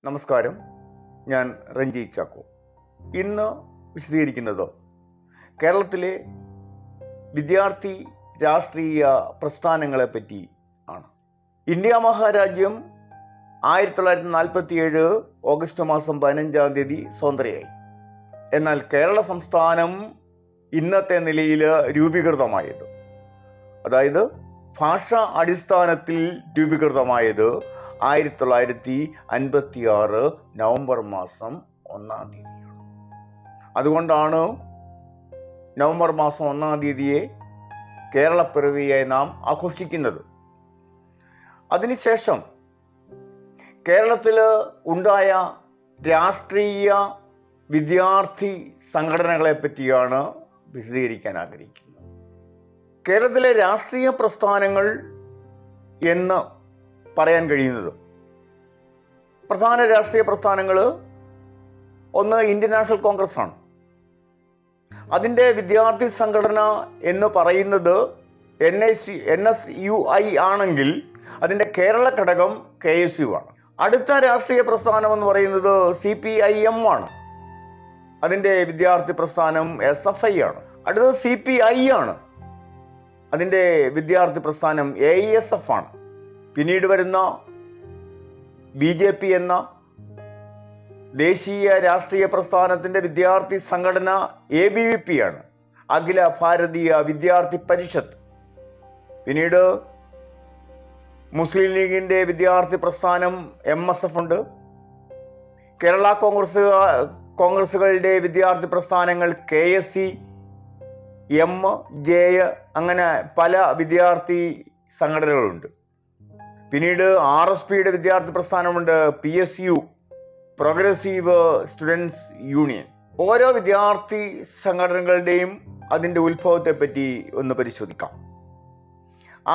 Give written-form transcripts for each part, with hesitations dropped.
നമസ്കാരം, ഞാൻ രഞ്ജി ചാക്കോ. ഇന്ന് വിശദീകരിക്കുന്നത് കേരളത്തിലെ വിദ്യാർത്ഥി രാഷ്ട്രീയ പ്രസ്ഥാനങ്ങളെപ്പറ്റി ആണ്. ഇന്ത്യ മഹാരാജ്യം 1947 ഓഗസ്റ്റ് മാസം 15-ാം തീയതി സ്വതന്ത്രയായി. എന്നാൽ കേരള സംസ്ഥാനം ഇന്നത്തെ നിലയിൽ രൂപീകൃതമായത്, അതായത് ഭാഷാ അടിസ്ഥാനത്തിൽ രൂപീകൃതമായത് 1956 നവംബർ മാസം 1-ാം തീയതിയാണ്. അതുകൊണ്ടാണ് നവംബർ മാസം 1-ാം തീയതിയെ കേരളപ്പിറവിയായി നാം ആഘോഷിക്കുന്നത്. അതിനുശേഷം കേരളത്തിൽ ഉണ്ടായ രാഷ്ട്രീയ വിദ്യാർത്ഥി സംഘടനകളെ പറ്റിയാണ് വിശദീകരിക്കാൻ ആഗ്രഹിക്കുന്നത്. കേരളത്തിലെ രാഷ്ട്രീയ പ്രസ്ഥാനങ്ങൾ എന്ന് പറയാൻ കഴിയുന്നത്, പ്രധാന രാഷ്ട്രീയ പ്രസ്ഥാനങ്ങൾ, ഒന്ന് ഇന്ത്യൻ നാഷണൽ കോൺഗ്രസ് ആണ്. അതിൻ്റെ വിദ്യാർത്ഥി സംഘടന എന്ന് പറയുന്നത് NSUI ആണെങ്കിൽ അതിൻ്റെ കേരള ഘടകം KSU ആണ്. അടുത്ത രാഷ്ട്രീയ പ്രസ്ഥാനം എന്ന് പറയുന്നത് CPIM ആണ്. അതിൻ്റെ വിദ്യാർത്ഥി പ്രസ്ഥാനം SFI ആണ്. അടുത്തത് CPI ആണ്. അതിൻ്റെ വിദ്യാർത്ഥി പ്രസ്ഥാനം AISF ആണ്. പിന്നീട് വരുന്ന BJP എന്ന ദേശീയ രാഷ്ട്രീയ പ്രസ്ഥാനത്തിൻ്റെ വിദ്യാർത്ഥി സംഘടന ABVP ആണ്, അഖില ഭാരതീയ വിദ്യാർത്ഥി പരിഷത്ത്. പിന്നീട് മുസ്ലിം ലീഗിൻ്റെ വിദ്യാർത്ഥി പ്രസ്ഥാനം MSF ഉണ്ട്. കേരള കോൺഗ്രസുകളുടെ വിദ്യാർത്ഥി പ്രസ്ഥാനങ്ങൾ KSC, MJ, അങ്ങനെ പല വിദ്യാർത്ഥി സംഘടനകളുണ്ട്. പിന്നീട് RSPയുടെ വിദ്യാർത്ഥി പ്രസ്ഥാനമുണ്ട്, PSU, പ്രോഗ്രസീവ് സ്റ്റുഡൻസ് യൂണിയൻ. ഓരോ വിദ്യാർത്ഥി സംഘടനകളുടെയും അതിൻ്റെ ഉത്ഭവത്തെ പറ്റി ഒന്ന് പരിശോധിക്കാം.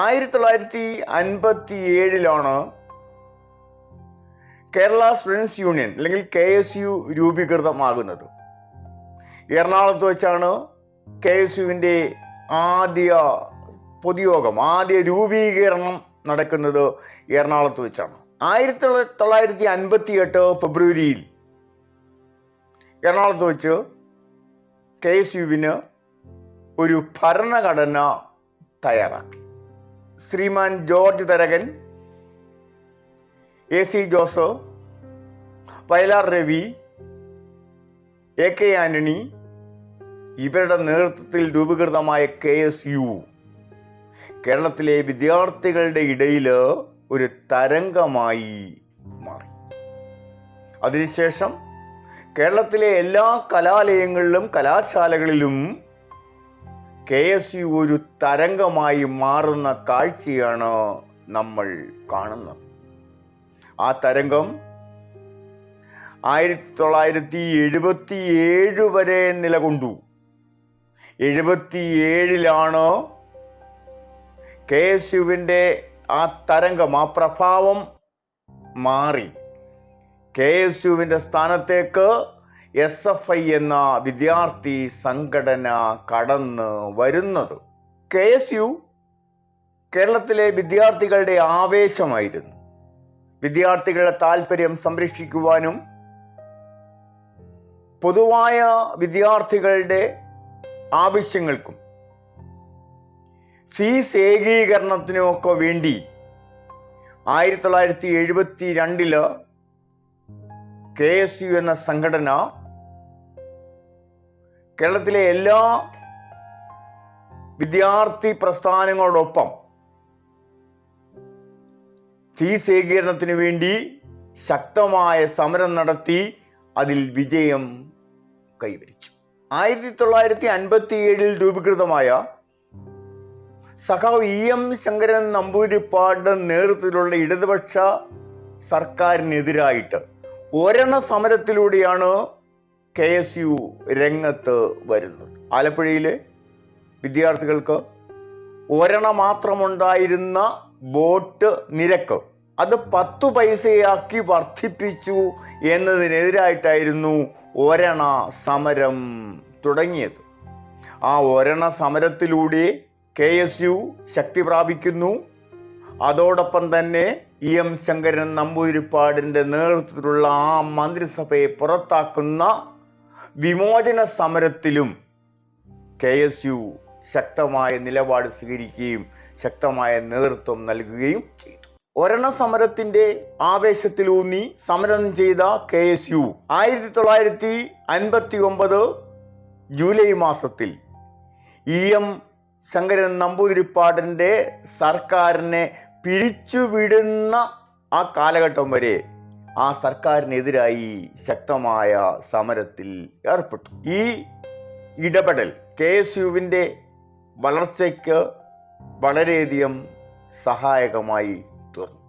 1957 കേരള സ്റ്റുഡൻസ് യൂണിയൻ അല്ലെങ്കിൽ KSU രൂപീകൃതമാകുന്നത്. എറണാകുളത്ത് വെച്ചാണ് KSUവിൻ്റെ ആദ്യ പൊതുയോഗം, ആദ്യ രൂപീകരണം നടക്കുന്നത് എറണാകുളത്ത് വെച്ചാണ്. 1958 ഫെബ്രുവരിയിൽ എറണാകുളത്ത് വെച്ച് KSUവിന് ഒരു ഭരണഘടന തയ്യാറാക്കി. Shriman George Tharakan, AC Joseph, Vayalar Ravi, AK Antony ഇവരുടെ നേതൃത്വത്തിൽ രൂപീകൃതമായ KSU കേരളത്തിലെ വിദ്യാർത്ഥികളുടെ ഇടയിൽ ഒരു തരംഗമായി മാറി. അതിനുശേഷം കേരളത്തിലെ എല്ലാ കലാലയങ്ങളിലും കലാശാലകളിലും KSU ഒരു തരംഗമായി മാറുന്ന കാഴ്ചയാണ് നമ്മൾ കാണുന്നത്. ആ തരംഗം 1977 വരെ നിലകൊണ്ടു. 77 KSUവിൻ്റെ ആ തരംഗം, ആ പ്രഭാവം മാറി KSUവിൻ്റെ സ്ഥാനത്തേക്ക് SFI എന്ന വിദ്യാർത്ഥി സംഘടന കടന്ന് വരുന്നത്. KSU കേരളത്തിലെ വിദ്യാർത്ഥികളുടെ ആവേശമായിരുന്നു. വിദ്യാർത്ഥികളുടെ താല്പര്യം സംരക്ഷിക്കുവാനും പൊതുവായ വിദ്യാർത്ഥികളുടെ ആവശ്യങ്ങൾക്കും ഫീസ് ഏകീകരണത്തിനുമൊക്കെ വേണ്ടി 1972 KSU എന്ന സംഘടന കേരളത്തിലെ എല്ലാ വിദ്യാർത്ഥി പ്രസ്ഥാനങ്ങളോടൊപ്പം ഫീസ് ഏകീകരണത്തിന് വേണ്ടി ശക്തമായ സമരം നടത്തി അതിൽ വിജയം കൈവരിച്ചു. 1957 രൂപീകൃതമായ സഖാവ് EM ശങ്കരൻ നമ്പൂതിരിപ്പാട് നേതൃത്വത്തിലുള്ള ഇടതുപക്ഷ സർക്കാരിനെതിരായിട്ട് ഒരെണ്ണ സമരത്തിലൂടെയാണ് KSU രംഗത്ത് വരുന്നത്. ആലപ്പുഴയിലെ വിദ്യാർത്ഥികൾക്ക് ഒരെണ്ണ മാത്രമുണ്ടായിരുന്ന ബോട്ട് നിരക്ക് അത് 10 പൈസയാക്കി വർദ്ധിപ്പിച്ചു എന്നതിനെതിരായിട്ടായിരുന്നു ഒരെണ്ണ സമരം തുടങ്ങിയത്. ആ ഒരെണ്ണ സമരത്തിലൂടെ KSU ശക്തി പ്രാപിക്കുന്നു. അതോടൊപ്പം തന്നെ എം ശങ്കരൻ നമ്പൂതിരിപ്പാടിൻ്റെ നേതൃത്വത്തിലുള്ള ആ മന്ത്രിസഭയെ പുറത്താക്കുന്ന വിമോചന സമരത്തിലും KSU ശക്തമായ നിലപാട് സ്വീകരിക്കുകയും ശക്തമായ നേതൃത്വം നൽകുകയും ചെയ്തു. ഒരെണ്ണ സമരത്തിന്റെ ആവേശത്തിലൂന്നി സമരം ചെയ്ത KSU 1959 ജൂലൈ മാസത്തിൽ എം ശങ്കരൻ നമ്പൂതിരിപ്പാടിൻ്റെ സർക്കാരിനെ പിരിച്ചുവിടുന്ന ആ കാലഘട്ടം വരെ ആ സർക്കാരിനെതിരായി ശക്തമായ സമരത്തിൽ ഏർപ്പെട്ടു. ഈ ഇടപെടൽ KSUവിൻ്റെ വളർച്ചയ്ക്ക് വളരെയധികം സഹായകമായി തീർന്നു.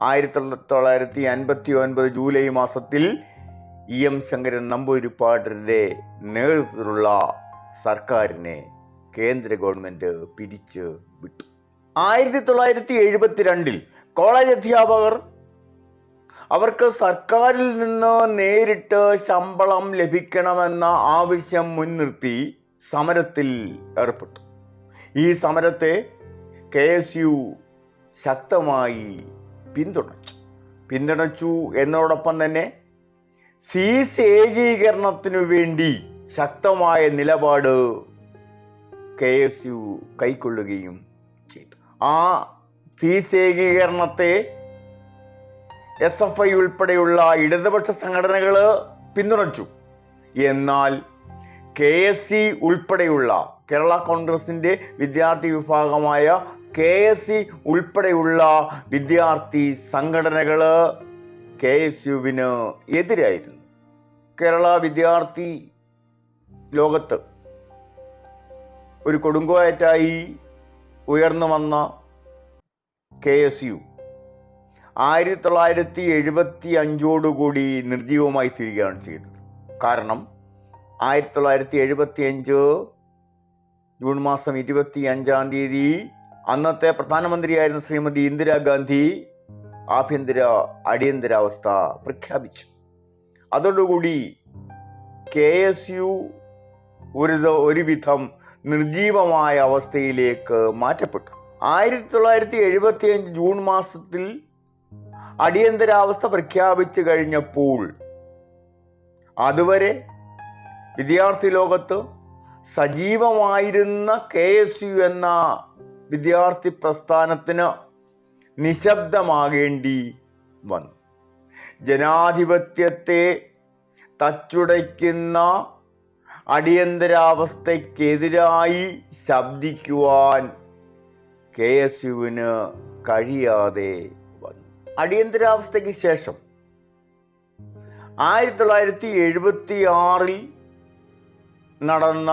1959 ജൂലൈ മാസത്തിൽ എം ശങ്കരൻ നമ്പൂതിരിപ്പാടിൻ്റെ നേതൃത്വത്തിലുള്ള സർക്കാരിനെ കേന്ദ്ര ഗവൺമെൻറ് പിരിച്ചു വിട്ടു. 1972 കോളേജ് അധ്യാപകർ അവർക്ക് സർക്കാരിൽ നിന്ന് നേരിട്ട് ശമ്പളം ലഭിക്കണമെന്ന ആവശ്യം മുൻനിർത്തി സമരത്തിൽ ഏർപ്പെട്ടു. ഈ സമരത്തെ KSU ശക്തമായി പിന്തുണച്ചു എന്നതോടൊപ്പം തന്നെ ഫീസ് ഏകീകരണത്തിനു വേണ്ടി ശക്തമായ നിലപാട് KSU കൈക്കൊള്ളുകയും ചെയ്തു. ആ ഫീസ് ഏകീകരണത്തെ SFI ഉൾപ്പെടെയുള്ള ഇടതുപക്ഷ സംഘടനകൾ പിന്തുണച്ചു. എന്നാൽ KSC ഉൾപ്പെടെയുള്ള കേരള കോൺഗ്രസിൻ്റെ വിദ്യാർത്ഥി വിഭാഗമായ KSC ഉൾപ്പെടെയുള്ള വിദ്യാർത്ഥി സംഘടനകൾ KSUവിന് എതിരായിരുന്നു. കേരള വിദ്യാർത്ഥി ലോകത്ത് ഒരു കൊടുങ്കാറ്റായി ഉയർന്നു വന്ന KSU 1975 നിർജീവമായി തീരുകയാണ് ചെയ്തത്. കാരണം 1975 ജൂൺ മാസം 25 അന്നത്തെ പ്രധാനമന്ത്രിയായിരുന്ന ശ്രീമതി ഇന്ദിരാഗാന്ധി അടിയന്തരാവസ്ഥ പ്രഖ്യാപിച്ചു. അതോടുകൂടി KSU ഒരുവിധം നിർജീവമായ അവസ്ഥയിലേക്ക് മാറ്റപ്പെട്ടു. 1975 ജൂൺ മാസത്തിൽ അടിയന്തരാവസ്ഥ പ്രഖ്യാപിച്ചു കഴിഞ്ഞപ്പോൾ അതുവരെ വിദ്യാർത്ഥി ലോകത്ത് സജീവമായിരുന്ന KSU എന്ന വിദ്യാർത്ഥി പ്രസ്ഥാനത്തിന് നിശബ്ദമാകേണ്ടി വന്നു. ജനാധിപത്യത്തെ തച്ചുടയ്ക്കുന്ന അടിയന്തരാവസ്ഥയ്ക്കെതിരായി ശബ്ദിക്കുവാൻ KSUവിന് കഴിയാതെ വന്നു. അടിയന്തരാവസ്ഥയ്ക്ക് ശേഷം 1976 നടന്ന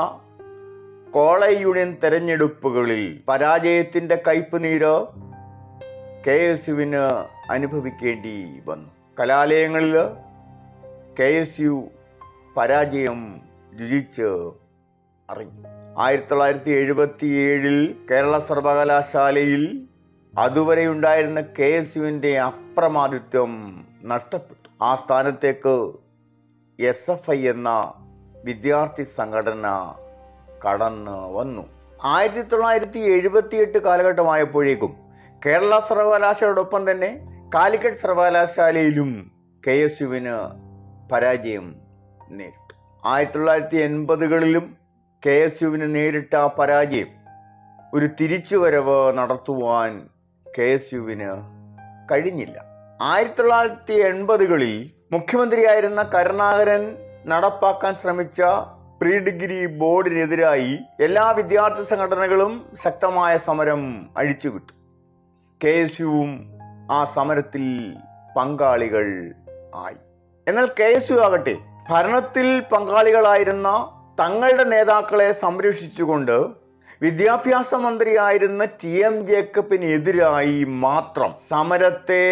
കോളേജ് യൂണിയൻ തെരഞ്ഞെടുപ്പുകളിൽ പരാജയത്തിൻ്റെ കയ്പുനീര് KSUവിന് അനുഭവിക്കേണ്ടി വന്നു. കലാലയങ്ങളിൽ KSU പരാജയം രുചിച്ച് അറിഞ്ഞു. 1977 കേരള സർവകലാശാലയിൽ അതുവരെ ഉണ്ടായിരുന്ന KSUവിൻ്റെ അപ്രമാദിത്വം നഷ്ടപ്പെട്ടു. ആ സ്ഥാനത്തേക്ക് SFI എന്ന വിദ്യാർത്ഥി സംഘടന കടന്നു വന്നു. 1978 കാലഘട്ടമായപ്പോഴേക്കും കേരള സർവകലാശാലയോടൊപ്പം തന്നെ കാലിക്കറ്റ് സർവകലാശാലയിലും KSUവിന് പരാജയം നേരിട്ടു. 1980കളിലും KSUവിന് നേരിട്ട പരാജയം ഒരു തിരിച്ചുവരവ് നടത്തുവാൻ KSUവിന് കഴിഞ്ഞില്ല. 1980കളിൽ മുഖ്യമന്ത്രിയായിരുന്ന കരുണാകരൻ നടപ്പാക്കാൻ ശ്രമിച്ച പ്രീ ഡിഗ്രി ബോർഡിനെതിരായി എല്ലാ വിദ്യാർത്ഥി സംഘടനകളും ശക്തമായ സമരം അഴിച്ചുവിട്ടു. KSUവും ആ സമരത്തിൽ പങ്കാളികൾ ആയി. എന്നാൽ KSU ആകട്ടെ ഭരണത്തിൽ പങ്കാളികളായിരുന്ന തങ്ങളുടെ നേതാക്കളെ സംരക്ഷിച്ചുകൊണ്ട് വിദ്യാഭ്യാസ മന്ത്രിയായിരുന്ന TM ജേക്കബിനെതിരായി മാത്രം സമരത്തെ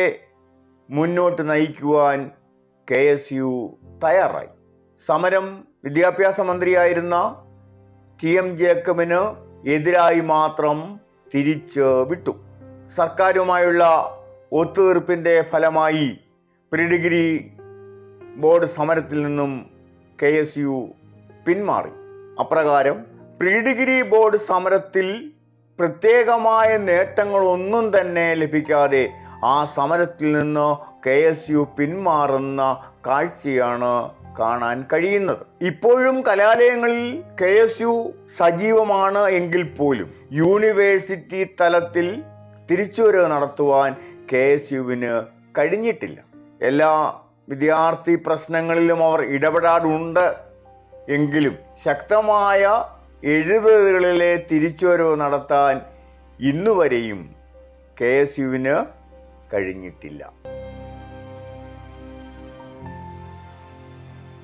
മുന്നോട്ട് നയിക്കുവാൻ KSU തയ്യാറായി. സമരം വിദ്യാഭ്യാസ മന്ത്രിയായിരുന്ന TM ജേക്കബിന് എതിരായി മാത്രം തിരിച്ചു വിട്ടു. സർക്കാരുമായുള്ള ഒത്തുതീർപ്പിൻ്റെ ഫലമായി പ്രീ ഡിഗ്രി ബോർഡ് സമരത്തിൽ നിന്നും KSU പിന്മാറി. അപ്രകാരം പ്രീ ഡിഗ്രി ബോർഡ് സമരത്തിൽ പ്രത്യേകമായ നേട്ടങ്ങളൊന്നും തന്നെ ലഭിക്കാതെ ആ സമരത്തിൽ നിന്ന് KSU പിന്മാറുന്ന കാഴ്ചയാണ് കാണാൻ കഴിയുന്നത്. ഇപ്പോഴും കലാലയങ്ങളിൽ KSU സജീവമാണ് എങ്കിൽ പോലും യൂണിവേഴ്സിറ്റി തലത്തിൽ തിരിച്ചുവരവ് നടത്തുവാൻ KSUവിന് കഴിഞ്ഞിട്ടില്ല. എല്ലാ വിദ്യാർത്ഥി പ്രശ്നങ്ങളിലും അവർ ഇടപെടാറുണ്ട് എങ്കിലും ശക്തമായ 70കളിലെ തിരിച്ചുവരവ് നടത്താൻ ഇന്നുവരെയും KSUവിന് കഴിഞ്ഞിട്ടില്ല.